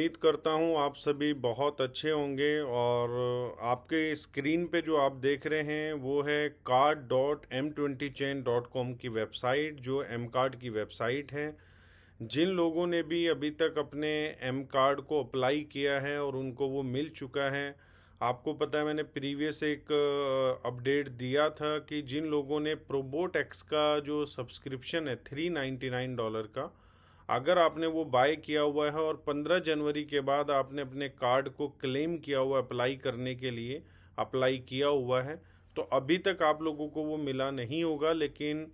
उम्मीद करता हूँ आप सभी बहुत अच्छे होंगे। और आपके स्क्रीन पे जो आप देख रहे हैं वो है card.m20chain.com की वेबसाइट, जो एम कार्ड की वेबसाइट है। जिन लोगों ने भी अभी तक अपने एम कार्ड को अप्लाई किया है और उनको वो मिल चुका है, आपको पता है मैंने प्रीवियस एक अपडेट दिया था कि जिन लोगों ने प्रोबोट एक्स का जो सब्सक्रिप्शन है $399 का, अगर आपने वो बाय किया हुआ है और 15 जनवरी के बाद आपने अपने कार्ड को क्लेम किया हुआ अप्लाई करने के लिए अप्लाई किया हुआ है, तो अभी तक आप लोगों को वो मिला नहीं होगा। लेकिन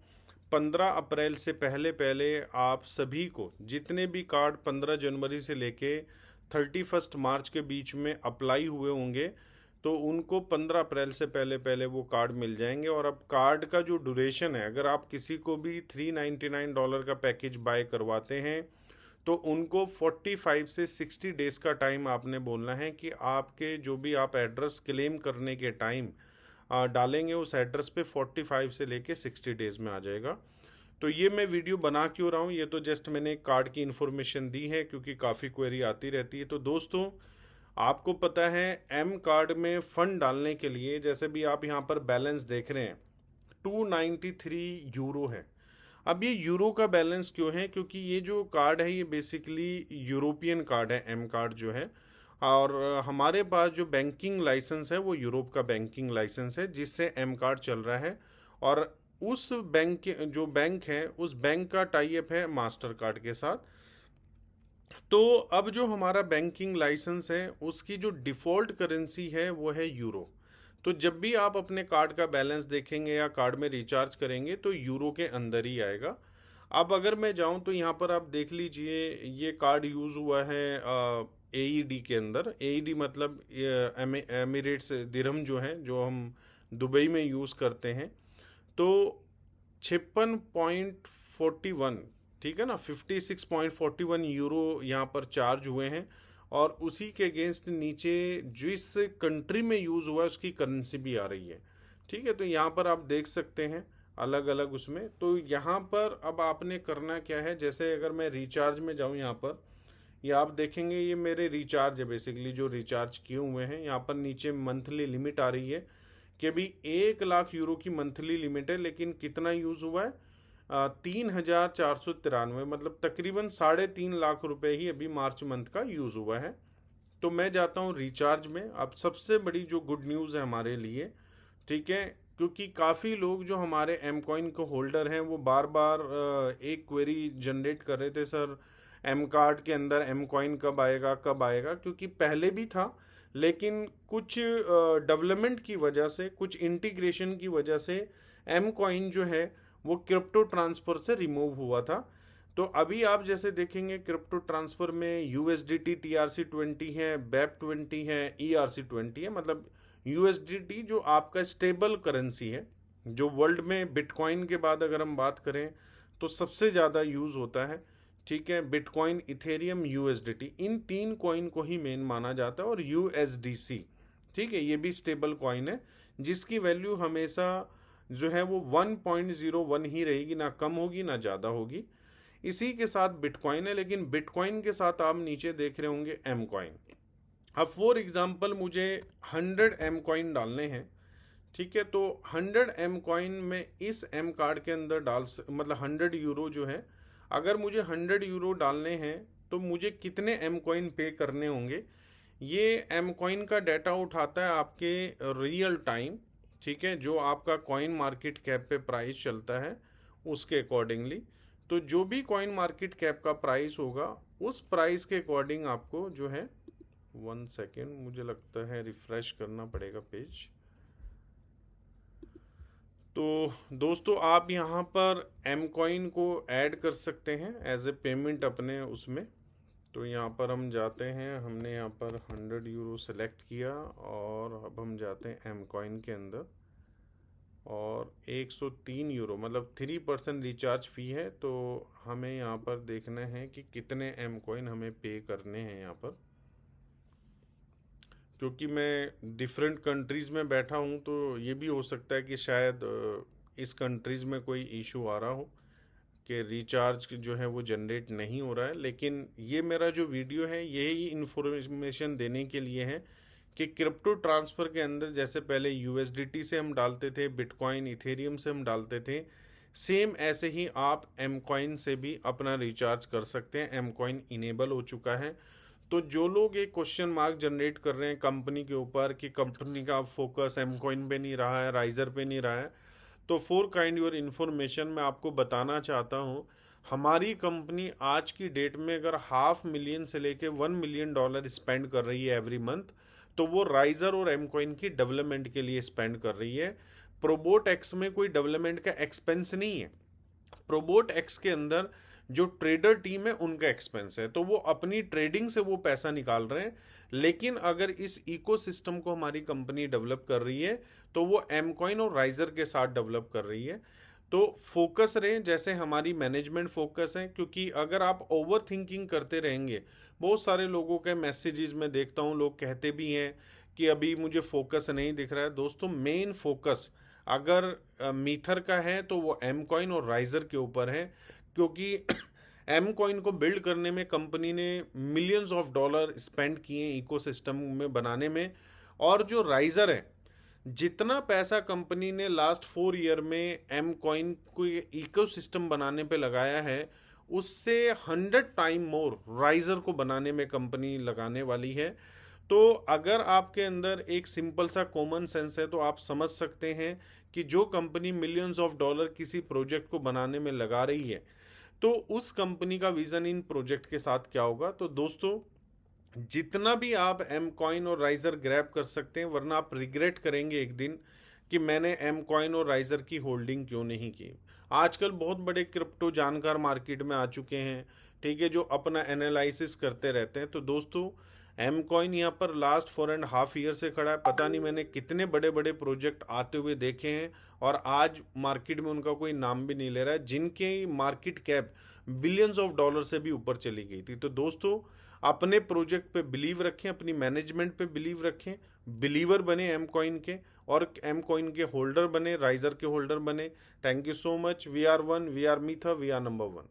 15 अप्रैल से पहले पहले आप सभी को जितने भी कार्ड 15 जनवरी से लेके 31 मार्च के बीच में अप्लाई हुए होंगे, तो उनको 15 अप्रैल से पहले पहले वो कार्ड मिल जाएंगे। और अब कार्ड का जो ड्यूरेशन है, अगर आप किसी को भी $399 का पैकेज बाय करवाते हैं तो उनको 45 से 60 डेज का टाइम आपने बोलना है कि आपके जो भी आप एड्रेस क्लेम करने के टाइम डालेंगे उस एड्रेस पे 45 से लेके 60 डेज में आ जाएगा। तो ये मैं वीडियो बना क्यों रहा हूँ, ये तो जस्ट मैंने एक कार्ड की इन्फॉर्मेशन दी है क्योंकि काफ़ी क्वेरी आती रहती है। तो दोस्तों, आपको पता है एम कार्ड में फ़ंड डालने के लिए, जैसे भी आप यहाँ पर बैलेंस देख रहे हैं, 293 यूरो है। अब ये यूरो का बैलेंस क्यों है? क्योंकि ये जो कार्ड है ये बेसिकली यूरोपियन कार्ड है, एम कार्ड जो है। और हमारे पास जो बैंकिंग लाइसेंस है वो यूरोप का बैंकिंग लाइसेंस है जिससे एम कार्ड चल रहा है। और उस बैंक, जो बैंक है, उस बैंक का टाई अप है मास्टर कार्ड के साथ। तो अब जो हमारा बैंकिंग लाइसेंस है उसकी जो डिफ़ॉल्ट करेंसी है वो है यूरो। तो जब भी आप अपने कार्ड का बैलेंस देखेंगे या कार्ड में रिचार्ज करेंगे तो यूरो के अंदर ही आएगा। अब अगर मैं जाऊं तो यहाँ पर आप देख लीजिए, ये कार्ड यूज़ हुआ है एईडी के अंदर। एईडी मतलब एमिरेट्स दिरहम जो है, जो हम दुबई में यूज़ करते हैं। तो 56.41, ठीक है ना, 56.41 यूरो यहाँ पर चार्ज हुए हैं। और उसी के अगेंस्ट नीचे जिस कंट्री में यूज़ हुआ है उसकी करेंसी भी आ रही है। ठीक है, तो यहाँ पर आप देख सकते हैं अलग अलग उसमें। तो यहाँ पर अब आपने करना क्या है, जैसे अगर मैं रिचार्ज में जाऊँ यहाँ पर, ये आप देखेंगे ये मेरे रिचार्ज है बेसिकली, जो रिचार्ज किए हुए हैं। यहाँ पर नीचे मंथली लिमिट आ रही है कि अभी 1 लाख यूरो की मंथली लिमिट है, लेकिन कितना यूज़ हुआ है? 3,493, मतलब तकरीबन 3.5 लाख रुपए ही अभी मार्च मंथ का यूज़ हुआ है। तो मैं जाता हूँ रिचार्ज में। अब सबसे बड़ी जो गुड न्यूज़ है हमारे लिए, ठीक है, क्योंकि काफ़ी लोग जो हमारे एम कॉइन को होल्डर हैं वो बार बार एक क्वेरी जनरेट कर रहे थे, सर एम कार्ड के अंदर एम कॉइन कब आएगा कब आएगा। क्योंकि पहले भी था, लेकिन कुछ डेवलपमेंट की वजह से, कुछ इंटीग्रेशन की वजह से एम कॉइन जो है वो क्रिप्टो ट्रांसफ़र से रिमूव हुआ था। तो अभी आप जैसे देखेंगे क्रिप्टो ट्रांसफ़र में यूएसडीटी TRC20 है, BEP20 है, ERC20 है। मतलब यूएसडीटी जो आपका स्टेबल करेंसी है, जो वर्ल्ड में बिटकॉइन के बाद अगर हम बात करें तो सबसे ज़्यादा यूज़ होता है। ठीक है, बिटकॉइन, इथेरियम, यूएसडीटी, इन तीन कॉइन को ही मेन माना जाता है। और यूएसडीसी, ठीक है, ये भी स्टेबल कॉइन है जिसकी वैल्यू हमेशा जो है वो 1.01 ही रहेगी, ना कम होगी ना ज़्यादा होगी। इसी के साथ बिटकॉइन है, लेकिन बिटकॉइन के साथ आप नीचे देख रहे होंगे एम कॉइन। अब फॉर एग्जांपल मुझे 100 एम कॉइन डालने हैं, ठीक है, तो 100 एम कॉइन में इस एम कार्ड के अंदर मतलब 100 यूरो जो है, अगर मुझे 100 यूरो डालने हैं तो मुझे कितने एम कॉइन पे करने होंगे? ये एम कॉइन का डाटा उठाता है आपके रियल टाइम, ठीक है, जो आपका कॉइन मार्केट कैप पे प्राइस चलता है उसके अकॉर्डिंगली। तो जो भी कॉइन मार्केट कैप का प्राइस होगा उस प्राइस के अकॉर्डिंग आपको जो है, 1 सेकेंड, मुझे लगता है रिफ्रेश करना पड़ेगा पेज। तो दोस्तों, आप यहाँ पर एम कॉइन को ऐड कर सकते हैं एज ए पेमेंट अपने उसमें। तो यहाँ पर हम जाते हैं, हमने यहाँ पर 100 यूरो सेलेक्ट किया और अब हम जाते हैं एम कॉइन के अंदर। और 103 यूरो, मतलब 3% रिचार्ज फ़ी है। तो हमें यहाँ पर देखना है कि कितने एम कॉइन हमें पे करने हैं यहाँ पर। क्योंकि मैं डिफरेंट कंट्रीज़ में बैठा हूँ तो ये भी हो सकता है कि शायद इस कंट्रीज़ में कोई इशू आ रहा हो कि रिचार्ज जो है वो जनरेट नहीं हो रहा है, लेकिन ये मेरा जो वीडियो है यही इन्फॉर्मेशन देने के लिए है कि क्रिप्टो ट्रांसफ़र के अंदर जैसे पहले यूएसडीटी से हम डालते थे, बिटकॉइन इथेरियम से हम डालते थे, सेम ऐसे ही आप एम कॉइन से भी अपना रिचार्ज कर सकते हैं। एम कॉइन इनेबल हो चुका है। तो जो लोग एक क्वेश्चन मार्क जनरेट कर रहे हैं कंपनी के ऊपर कि कंपनी का फोकस एम कॉइन पे नहीं रहा है, राइजर पे नहीं रहा है, तो फॉर काइंड योर इन्फॉर्मेशन मैं आपको बताना चाहता हूँ, हमारी कंपनी आज की डेट में अगर $500,000 से लेके $1 million स्पेंड कर रही है एवरी मंथ, तो वो राइजर और एम कॉइन की डेवलपमेंट के लिए स्पेंड कर रही है। प्रोबोट एक्स में कोई डेवलपमेंट का एक्सपेंस नहीं है। प्रोबोट एक्स के अंदर जो ट्रेडर टीम है उनका एक्सपेंस है, तो वो अपनी ट्रेडिंग से वो पैसा निकाल रहे हैं। लेकिन अगर इस इकोसिस्टम को हमारी कंपनी डेवलप कर रही है तो वो एम कॉइन और राइजर के साथ डेवलप कर रही है। तो फोकस रहें जैसे हमारी मैनेजमेंट फोकस है, क्योंकि अगर आप ओवर थिंकिंग करते रहेंगे, बहुत सारे लोगों के मैसेजेस में देखता हूँ, लोग कहते भी हैं कि अभी मुझे फोकस नहीं दिख रहा है। दोस्तों, मेन फोकस अगर मीथर का है तो वो एम कॉइन और राइजर के ऊपर है, क्योंकि एम कॉइन को बिल्ड करने में कंपनी ने मिलियंस ऑफ डॉलर स्पेंड किए इकोसिस्टम में बनाने में। और जो राइजर है, जितना पैसा कंपनी ने लास्ट 4 ईयर में एम कॉइन को इकोसिस्टम बनाने पे लगाया है, उससे 100 टाइम मोर राइजर को बनाने में कंपनी लगाने वाली है। तो अगर आपके अंदर एक सिंपल सा कॉमन सेंस है तो आप समझ सकते हैं कि जो कंपनी मिलियंस ऑफ डॉलर किसी प्रोजेक्ट को बनाने में लगा रही है, तो उस कंपनी का विजन इन प्रोजेक्ट के साथ क्या होगा। तो दोस्तों, जितना भी आप एम कॉइन और राइजर ग्रैब कर सकते हैं, वरना आप रिग्रेट करेंगे एक दिन कि मैंने एम कॉइन और राइजर की होल्डिंग क्यों नहीं की। आजकल बहुत बड़े क्रिप्टो जानकार मार्केट में आ चुके हैं, ठीक है, जो अपना एनालिसिस करते रहते हैं। तो दोस्तों, एम कॉइन यहाँ पर लास्ट 4.5 ईयर से खड़ा है। पता नहीं मैंने कितने बड़े बड़े प्रोजेक्ट आते हुए देखे हैं और आज मार्केट में उनका कोई नाम भी नहीं ले रहा है, जिनके market cap billions of dollar से भी ऊपर चली गई थी। तो दोस्तों, अपने प्रोजेक्ट पे बिलीव रखें, अपनी मैनेजमेंट पे बिलीव रखें, बिलीवर बने एम कॉइन के, और एम कॉइन के होल्डर बने, राइजर के होल्डर बने। Thank you so much. We are one, we are मीथा, वी आर नंबर 1।